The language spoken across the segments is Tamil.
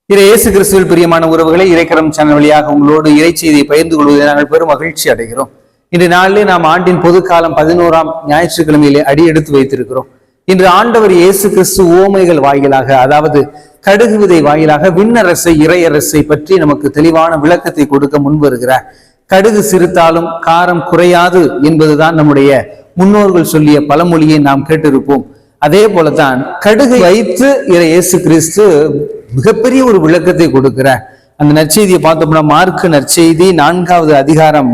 இயேசு கிறிஸ்துவில் பிரியமான உறவுகளை இறைக்கரம் சேனல் வழியாக உங்களோடு இறை செய்தியை பகிர்ந்து கொள்வதில் நாங்கள் பெரும் மகிழ்ச்சி அடைகிறோம். இன்று நாளிலே நாம் ஆண்டின் பொது காலம் 11ஆம் ஞாயிற்றுக்கிழமையிலே அடி எடுத்து வைத்திருக்கிறோம். இன்று ஆண்டவர் இயேசு கிறிஸ்து உவமைகள் வாயிலாக, அதாவது கடுகு விதை வாயிலாக விண்ணரசை இறையரசை பற்றி நமக்கு தெளிவான விளக்கத்தை கொடுக்க முன்வருகிறார். கடுகு சிறுத்தாலும் காரம் குறையாது என்பதுதான் நம்முடைய முன்னோர்கள் சொல்லிய பழமொழியை நாம் கேட்டிருப்போம். அதே போலதான் கடுகு வைத்து இயேசு கிறிஸ்து மிகப்பெரிய ஒரு விளக்கத்தை கொடுக்கிறார். அந்த நற்செய்தியை பார்த்தோம்னா மார்க்கு நற்செய்தி 4வது அதிகாரம்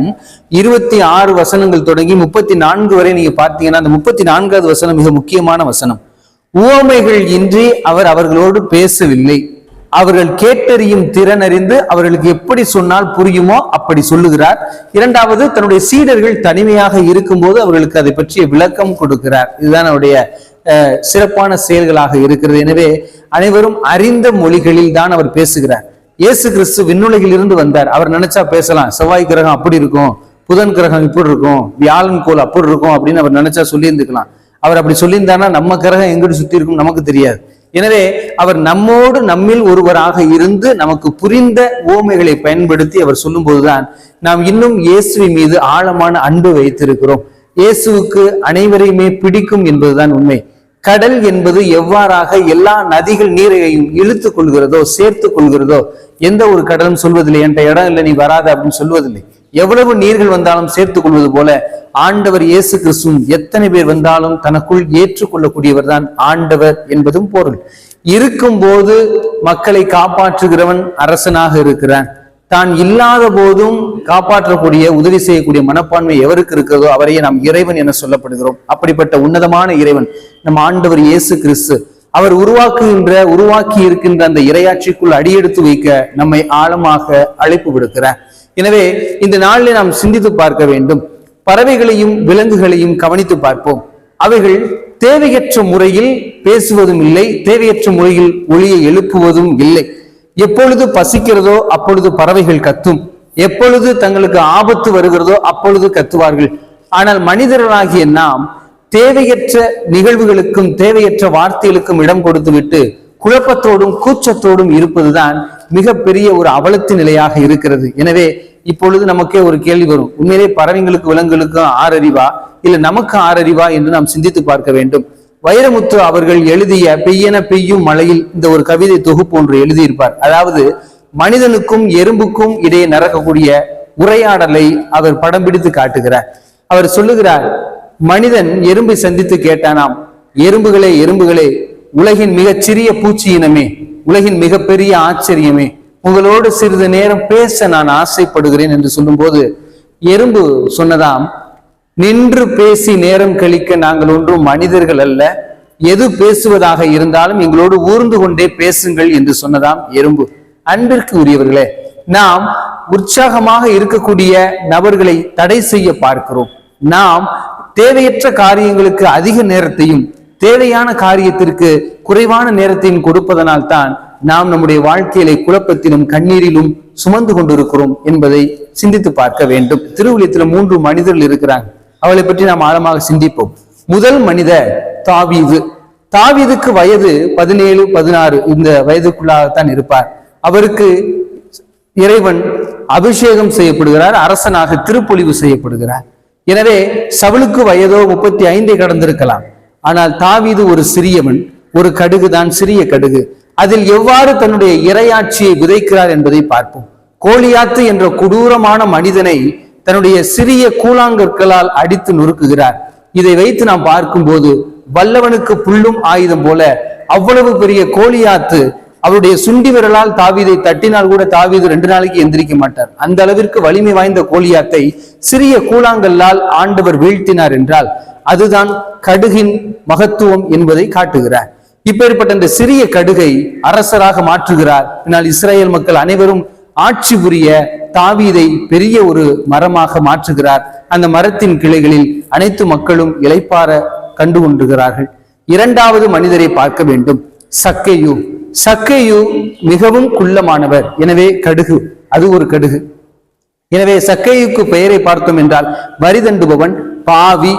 26 வசனங்கள் தொடங்கி 34 வரை நீங்க பார்த்தீங்கன்னா அந்த 34வது வசனம் மிக முக்கியமான வசனம். உவமைகள் இன்றி அவர் அவர்களோடு பேசவில்லை, அவர்கள் கேட்டறியும் திறன் அறிந்து அவர்களுக்கு எப்படி சொன்னால் புரியுமோ அப்படி சொல்லுகிறார். இரண்டாவது, தன்னுடைய சீடர்கள் தனிமையாக இருக்கும்போது அவர்களுக்கு அதை பற்றிய விளக்கம் கொடுக்கிறார். இதுதான் அவருடைய சிறப்பான செயல்களாக இருக்கிறது. எனவே அனைவரும் அறிந்த மொழிகளில் தான் அவர் பேசுகிறார். இயேசு கிறிஸ்து விண்ணுலகில் இருந்து வந்தார். அவர் நினைச்சா பேசலாம், செவ்வாய் கிரகம் அப்படி இருக்கும், புதன் கிரகம் இப்படி இருக்கும், வியாழன் கோள் அப்படி இருக்கும் அப்படின்னு அவர் நினைச்சா சொல்லி இருந்துக்கலாம். அவர் அப்படி சொல்லியிருந்தாருன்னா நம்ம கிரகம் எங்கிட்டு சுத்தி இருக்கும் நமக்கு தெரியாது. எனவே அவர் நம்மோடு நம்மில் ஒருவராக இருந்து நமக்கு புரிந்த உவமைகளை பயன்படுத்தி அவர் சொல்லும் போதுதான் நாம் இன்னும் இயேசுவின் மீது ஆழமான அன்பு வைத்திருக்கிறோம். இயேசுவுக்கு அனைவரையுமே பிடிக்கும் என்பதுதான் உண்மை. கடல் என்பது எவ்வாறாக எல்லா நதிகள் நீரையும் இழுத்து கொள்கிறதோ சேர்த்து கொள்கிறதோ, எந்த ஒரு கடலும் சொல்வதில்லை என்ற இடம் இல்லை நீ வராத அப்படின்னு சொல்வதில்லை. எவ்வளவு நீர்கள் வந்தாலும் சேர்த்துக் கொள்வது போல ஆண்டவர் இயேசு கிறிஸ்துவும் எத்தனை பேர் வந்தாலும் தனக்குள் ஏற்றுக்கொள்ளக்கூடியவர் தான் ஆண்டவர் என்பதும் பொருள். இருக்கும் போது மக்களை காப்பாற்றுகிறவன் அரசனாக இருக்கிறான். தான் இல்லாத போதும் காப்பாற்றக்கூடிய உதவி செய்யக்கூடிய மனப்பான்மை எவருக்கு இருக்கிறதோ அவரையே நாம் இறைவன் என சொல்லப்படுகிறோம். அப்படிப்பட்ட உன்னதமான இறைவன் நம் ஆண்டவர் இயேசு கிறிஸ்து. அவர் உருவாக்கி இருக்கின்ற அந்த இறையாட்சிக்குள் அடியெடுத்து வைக்க நம்மை ஆழமாக அழைப்பு விடுக்கிறார். எனவே இந்த நாளில் நாம் சிந்தித்து பார்க்க வேண்டும். பறவைகளையும் விலங்குகளையும் கவனித்து பார்ப்போம். அவைகள் தேவையற்ற முறையில் பேசுவதும் இல்லை, தேவையற்ற முறையில் ஒளியை எழுப்புவதும் இல்லை. எப்பொழுது பசிக்கிறதோ அப்பொழுது பறவைகள் கத்தும், எப்பொழுது தங்களுக்கு ஆபத்து வருகிறதோ அப்பொழுது கத்துவார்கள். ஆனால் மனிதர்களாகிய நாம் தேவையற்ற நிகழ்வுகளுக்கும் தேவையற்ற வார்த்தைகளுக்கும் இடம் கொடுத்து விட்டு குழப்பத்தோடும் கூச்சத்தோடும் இருப்பதுதான் மிகப்பெரிய ஒரு அவலத்து நிலையாக இருக்கிறது. எனவே இப்பொழுது நமக்கே ஒரு கேள்வி வரும், உண்மையிலே பறவைங்களுக்கு விலங்குகளுக்கும் 6 அறிவா இல்ல நமக்கு 6 அறிவா என்று நாம் சிந்தித்து பார்க்க வேண்டும். வைரமுத்து அவர்கள் எழுதிய பெய்யென பெய்யும் மழையில் இந்த ஒரு கவிதை தொகுப்பு ஒன்று எழுதியிருப்பார். அதாவது மனிதனுக்கும் எறும்புக்கும் இடையே நடக்கக்கூடிய உரையாடலை அவர் படம் பிடித்து காட்டுகிறார். அவர் சொல்லுகிறார், மனிதன் எறும்பை சந்தித்து கேட்டானாம், எறும்புகளே எறும்புகளே, உலகின் மிகச் சிறிய பூச்சி இனமே, உலகின் மிகப்பெரிய ஆச்சரியமே, உங்களோடு சிறிது நேரம் பேச நான் ஆசைப்படுகிறேன் என்று சொல்லும் போது எறும்பு சொன்னதாம், நின்று பேசி நேரம் கழிக்க நாங்கள் ஒன்றும் மனிதர்கள் அல்ல, எது பேசுவதாக இருந்தாலும் எங்களோடு ஊர்ந்து கொண்டே பேசுங்கள் என்று சொன்னதாம் எறும்பு. அன்பிற்கு உரியவர்களே, நாம் உற்சாகமாக இருக்கக்கூடிய நபர்களை தடை செய்ய பார்க்கிறோம். நாம் தேவையற்ற காரியங்களுக்கு அதிக நேரத்தையும் தேவையான காரியத்திற்கு குறைவான நேரத்தையும் கொடுப்பதனால் தான் நாம் நம்முடைய வாழ்க்கையிலே குழப்பத்திலும் கண்ணீரிலும் சுமந்து கொண்டிருக்கிறோம் என்பதை சிந்தித்து பார்க்க வேண்டும். திருவிழியத்துல 3 மனிதர்கள் இருக்கிறாங்க. அவளை பற்றி நாம் ஆழமாக சிந்திப்போம். முதல் மனிதர் தாவீது. தாவீதுக்கு வயது 17, 16 இந்த வயதுக்குள்ளாகத்தான் இருப்பார். அவருக்கு இறைவன் அபிஷேகம் செய்யப்படுகிறார், அரசனாக திருப்பொழிவு செய்யப்படுகிறார். எனவே சவுலுக்கு வயதோ 35 கடந்திருக்கலாம். ஆனால் தாவீது ஒரு சிறியவன், ஒரு கடுகுதான், சிறிய கடுகு. அதில் எவ்வாறு தன்னுடைய இறையாட்சியை விதைக்கிறார் என்பதை பார்ப்போம். கோலியாத்து என்ற கொடூரமான மனிதனை தன்னுடைய சிறிய கூழாங்கற்களால் அடித்து நொறுக்குகிறார். இதை வைத்து நாம் பார்க்கும்போது வல்லவனுக்கு புல்லும் ஆயுதம் போல அவ்வளவு பெரிய கோலியாத்து அவருடைய சுண்டி விரலால் தாவீதை தட்டினால் கூட தாவீது 2 நாளைக்கு எந்திரிக்க மாட்டார். அந்த அளவிற்கு வலிமை வாய்ந்த கோலியாத்தை சிறிய கூழாங்கல்லால் ஆண்டவர் வீழ்த்தினார் என்றால் அதுதான் கடுகின் மகத்துவம் என்பதை காட்டுகிறார். இப்பேற்பட்ட இந்த சிறிய கடுகை அரசராக மாற்றுகிறார். பின்னால் இஸ்ரேல் மக்கள் அனைவரும் ஆட்சி புரிய தாவீதை பெரிய ஒரு மரமாக மாற்றுகிறார். அந்த மரத்தின் கிளைகளில் அனைத்து மக்களும் இளைப்பாற கண்டு கொண்டுகிறார்கள். 2வது மனிதரை பார்க்க வேண்டும், சக்கேயு. சக்கேயு மிகவும் குள்ளமானவர். எனவே கடுகு, அது ஒரு கடுகு. எனவே சக்கேயுக்கு பெயரை பார்த்தோம் என்றால் வரி தண்டுபவன், பாவி,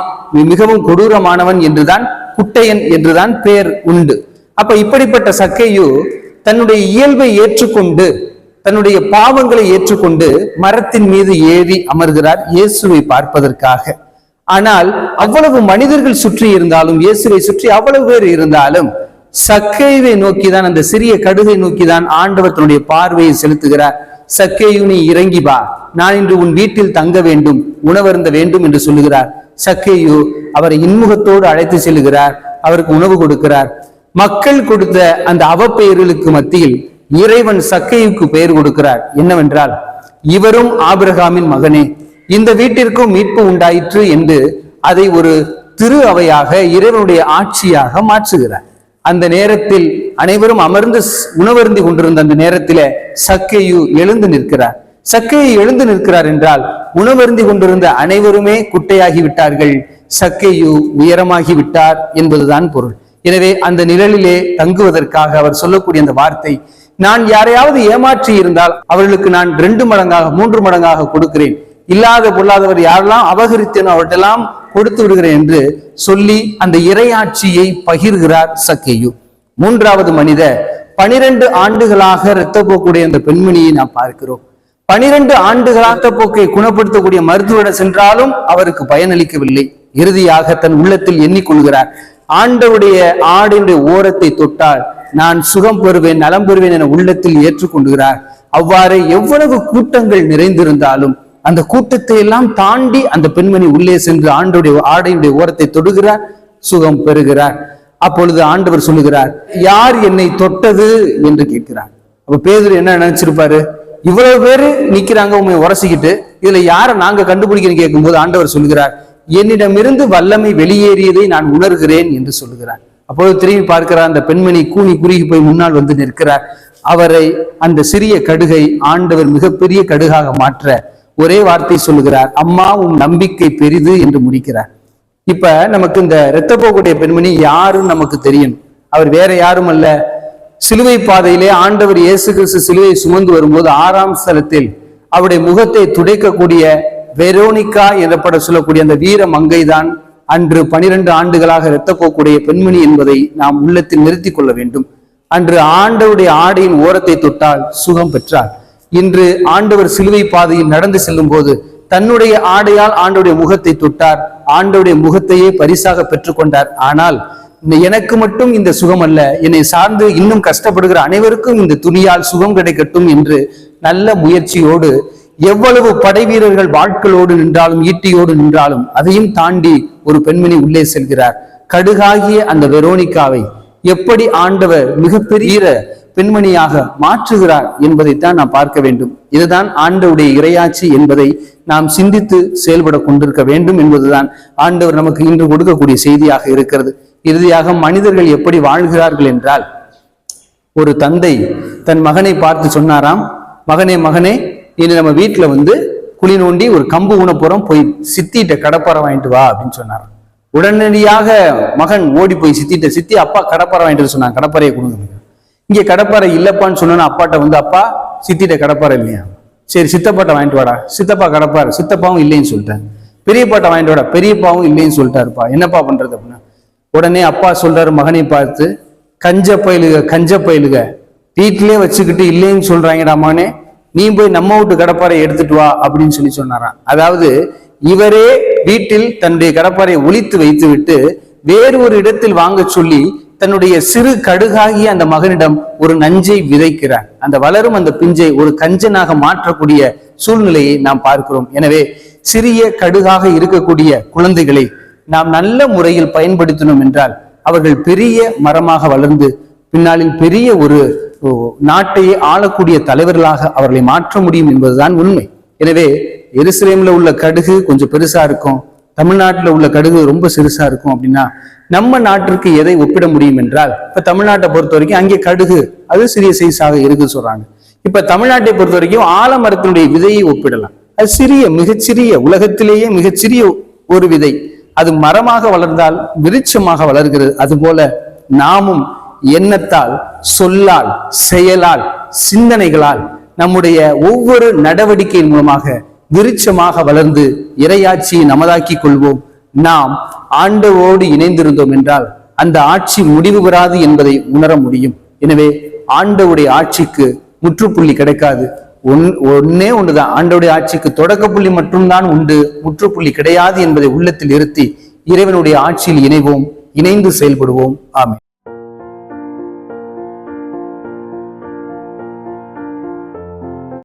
மிகவும் கொடூரமானவன் என்றுதான், குட்டையன் என்றுதான் பெயர் உண்டு. அப்ப இப்படிப்பட்ட சக்கேயு தன்னுடைய இயல்பை ஏற்றுக்கொண்டு தன்னுடைய பாவங்களை ஏற்றுக்கொண்டு மரத்தின் மீது ஏறி அமர்கிறார் இயேசுவை பார்ப்பதற்காக. ஆனால் அவ்வளவு மனிதர்கள் சுற்றி இருந்தாலும், இயேசுவை சுற்றி அவ்வளவு பேர் இருந்தாலும், சக்கேயுவை நோக்கிதான், அந்த சிறிய கடுகை நோக்கிதான் ஆண்டவர் தன்னுடைய பார்வையை செலுத்துகிறார். சக்கேயு, நீ இறங்கி வா, நான் இன்று உன் வீட்டில் தங்க வேண்டும், உணவருந்த வேண்டும் என்று சொல்லுகிறார். சக்கேயு அவரை இன்முகத்தோடு அழைத்து செல்லுகிறார், அவருக்கு உணவு கொடுக்கிறார். மக்கள் கொடுத்த அந்த அவப்பெயர்களுக்கு மத்தியில் இறைவன் சக்கேயுக்கு பெயர் கொடுக்கிறார். என்னவென்றால், இவரும் ஆபிரகாமின் மகனே, இந்த வீட்டிற்கும் மீட்பு உண்டாயிற்று என்று அதை ஒரு திரு அவையாக, இறைவனுடைய ஆட்சியாக மாற்றுகிறார். அந்த நேரத்தில் அனைவரும் அமர்ந்து உணவருந்தி கொண்டிருந்த அந்த நேரத்தில சக்கேயு எழுந்து நிற்கிறார். சக்கேயு எழுந்து நிற்கிறார் என்றால் உணவருந்தி கொண்டிருந்த அனைவருமே குட்டையாகி விட்டார்கள், சக்கேயு உயரமாகி விட்டார் என்பதுதான் பொருள். எனவே அந்த நிழலிலே தங்குவதற்காக அவர் சொல்லக்கூடிய அந்த வார்த்தை, நான் யாரையாவது ஏமாற்றி இருந்தால் அவர்களுக்கு நான் 2 மடங்காக 3 மடங்காக கொடுக்கிறேன், இல்லாத பொல்லாதவர் யாரெல்லாம் அபகரித்தேனோ அவற்றெல்லாம் கொடுத்து விடுகிறேன் என்று சொல்லி அந்த இறையாட்சியை பகிர்கிறார் சக்கேயு. 3வது மனிதர், 12 ஆண்டுகளாக இரத்தப்போக்குடைய அந்த பெண்மணியை நாம் பார்க்கிறோம். 12 ஆண்டுகளாக இரத்தப்போக்கை குணப்படுத்தக்கூடிய மருத்துவரிடம் சென்றாலும் அவருக்கு பயனளிக்கவில்லை. இறுதியாக தன் உள்ளத்தில் எண்ணிக்கொள்கிறார், ஆண்டவருடைய ஆடினுடைய ஓரத்தை தொட்டால் நான் சுகம் பெறுவேன், நலம் பெறுவேன் என உள்ளத்தில் ஏற்றுக்கொண்டுகிறார். அவ்வாறு எவ்வளவு கூட்டங்கள் நிறைந்திருந்தாலும் அந்த கூட்டத்தை எல்லாம் தாண்டி அந்த பெண்மணி உள்ளே சென்று ஆடையுடைய ஓரத்தை தொடுகிறார், சுகம் பெறுகிறார். அப்பொழுது ஆண்டவர் சொல்லுகிறார், யார் என்னை தொட்டது என்று கேட்கிறார். அப்ப பேதுரு என்ன நினைச்சிருப்பாரு, இவ்வளவு பேரு நிக்கிறாங்க உண்மை உரசிக்கிட்டு, இதுல யாரை நாங்க கண்டுபிடிக்கிறேன்னு கேட்கும்போது ஆண்டவர் சொல்லுகிறார், என்னிடமிருந்து வல்லமை வெளியேறியதை நான் உணர்கிறேன் என்று சொல்லுகிறார். அப்பொழுது திரும்பி பார்க்கிறார், அந்த பெண்மணி கூனி குறுகி போய் முன்னால் வந்து நிற்கிறார். அவரை அந்த சிறிய கடுகை ஆண்டவர் மிகப்பெரிய கடுகாக மாற்ற ஒரே வார்த்தை சொல்லுகிறார், அம்மா உன் நம்பிக்கை பெரிது என்று முடிக்கிறார். இப்ப நமக்கு இந்த இரத்தப்போக்குடைய பெண்மணி யாருன்னு நமக்கு தெரியும். அவர் வேற யாரும் அல்ல, சிலுவை பாதையிலே ஆண்டவர் இயேசு கிறிஸ்து சிலுவையை சுமந்து வரும்போது 6ஆம் ஸ்தலத்தில் அவருடைய முகத்தை துடைக்கக்கூடிய வெரோனிகா எனப்பட சொல்லக்கூடிய அந்த வீர மங்கைதான் அன்று 12 ஆண்டுகளாக இரத்தப்போக்குடைய பெண்மணி என்பதை நாம் உள்ளத்தில் நிறுத்தி கொள்ள வேண்டும். அன்று ஆண்டவருடைய ஆடையின் ஓரத்தை தொட்டால் சுகம் பெற்றார். இன்று ஆண்டவர் சிலுவை பாதையில் நடந்து செல்லும் போது தன்னுடைய ஆடையால் ஆண்டவருடைய முகத்தை தொட்டார், ஆண்டவருடைய முகத்தையே பரிசாக பெற்றுக்கொண்டார். ஆனால் எனக்கு மட்டும் இந்த சுகம் அல்ல, என்னை சார்ந்து இன்னும் கஷ்டப்படுகிற அனைவருக்கும் இந்த துணியால் சுகம் கிடைக்கட்டும் என்று நல்ல முயற்சியோடு, எவ்வளவு படை வீரர்கள் வாழ்க்கையோடு நின்றாலும் ஈட்டியோடு நின்றாலும் அதையும் தாண்டி ஒரு பெண்மணி உள்ளே செல்கிறார். கடுகாகிய அந்த வெரோனிகாவை எப்படி ஆண்டவர் மிகப்பெரிய பெண்மணியாக மாற்றுகிறார் என்பதைத்தான் நாம் பார்க்க வேண்டும். இதுதான் ஆண்டவருடைய இறையாட்சி என்பதை நாம் சிந்தித்து செயல்பட கொண்டிருக்க வேண்டும் என்பதுதான் ஆண்டவர் நமக்கு இன்று கொடுக்கக்கூடிய செய்தியாக இருக்கிறது. இறுதியாக மனிதர்கள் எப்படி வாழ்கிறார்கள் என்றால், ஒரு தந்தை தன் மகனை பார்த்து சொன்னாராம், மகனே மகனே, இனி நம்ம வீட்டுல குழி நோண்டி ஒரு கம்பு ஊன போறோம், போய் சித்திட்ட கடப்பாரை வாங்கிட்டு வா அப்படின்னு சொன்னாராம். உடனடியாக மகன் ஓடி போய் சித்தி அப்பா கடப்பாரை வாங்கிட்டு சொன்னாங்க, கடப்பாரையை கொடுங்க. இங்க கடப்பாரை இல்லப்பான்னு சொன்னா அப்பாட்ட அப்பா சித்திட்ட கடப்பாரை இல்லையா, சரி சித்தப்பாட்ட வாங்கிட்டு வாடா, சித்தப்பா கடப்பாரு, சித்தப்பாவும் இல்லைன்னு சொல்லிட்டேன். பெரியப்பாட்ட வாங்கிட்டு வாடா, பெரியப்பாவும் இல்லைன்னு சொல்லிட்டாருப்பா, என்னப்பா பண்றது அப்படின்னா, உடனே அப்பா சொல்றாரு மகனை பார்த்து, கஞ்ச பயிலுக வீட்டிலே வச்சுக்கிட்டு இல்லைன்னு சொல்றாங்கடா மகனே, நீ போய் நம்ம வீட்டு கடப்பாரை எடுத்துட்டு வா அப்படின்னு சொன்னாராம். அதாவது இவரே வீட்டில் தன்னுடைய கடப்பாரை ஒளித்து வைத்து விட்டு வேறு ஒரு இடத்தில் வாங்க சொல்லி தன்னுடைய சிறு கடுகாகிய அந்த மகனிடம் ஒரு நஞ்சை விதைக்கிறார். அந்த வளரும் அந்த பிஞ்சை ஒரு கஞ்சனாக மாற்றக்கூடிய சூழ்நிலையை நாம் பார்க்கிறோம். எனவே சிறிய கடுகாக இருக்கக்கூடிய குழந்தைகளை நாம் நல்ல முறையில் பயன்படுத்தினோம் என்றால் அவர்கள் பெரிய மரமாக வளர்ந்து பின்னாளில் பெரிய ஒரு நாட்டையே ஆளக்கூடிய தலைவர்களாக அவர்களை மாற்ற முடியும் என்பதுதான் உண்மை. எனவே எருசலேம்ல உள்ள கடுகு கொஞ்சம் பெருசா இருக்கும், தமிழ்நாட்டில் உள்ள கடுகு ரொம்ப சிறுசா இருக்கும் அப்படின்னா நம்ம நாட்டிற்கு எதை ஒப்பிட முடியும் என்றால், இப்ப தமிழ்நாட்டை பொறுத்த வரைக்கும் அங்கே கடுகு அது சிறிய சைஸாக இருக்கு சொல்றாங்க. இப்ப தமிழ்நாட்டை பொறுத்த வரைக்கும் ஆலமரத்தினுடைய விதையை ஒப்பிடலாம். அது சிறிய, மிகச்சிறிய, உலகத்திலேயே மிகச்சிறிய ஒரு விதை. அது மரமாக வளர்ந்தால் விருட்சமாக வளர்கிறது. அதுபோல நாமும் எண்ணத்தால், சொல்லால், செயலால், சிந்தனைகளால் நம்முடைய ஒவ்வொரு நடவடிக்கையின் மூலமாக விருட்சமாக வளர்ந்து இறையாட்சியை நமதாக்கி கொள்வோம். நாம் ஆண்டவரோடு இணைந்திருந்தோம் என்றால் அந்த ஆட்சி முடிவு பெறாது என்பதை உணர முடியும். எனவே ஆண்டவுடைய ஆட்சிக்கு முற்றுப்புள்ளி கிடைக்காது. ஒன்னே ஒன்றுதான், ஆண்டவுடைய ஆட்சிக்கு தொடக்க புள்ளி மட்டும்தான் உண்டு, முற்றுப்புள்ளி கிடையாது என்பதை உள்ளத்தில் இருத்தி இறைவனுடைய ஆட்சியில் இணைவோம், இணைந்து செயல்படுவோம். ஆமென்.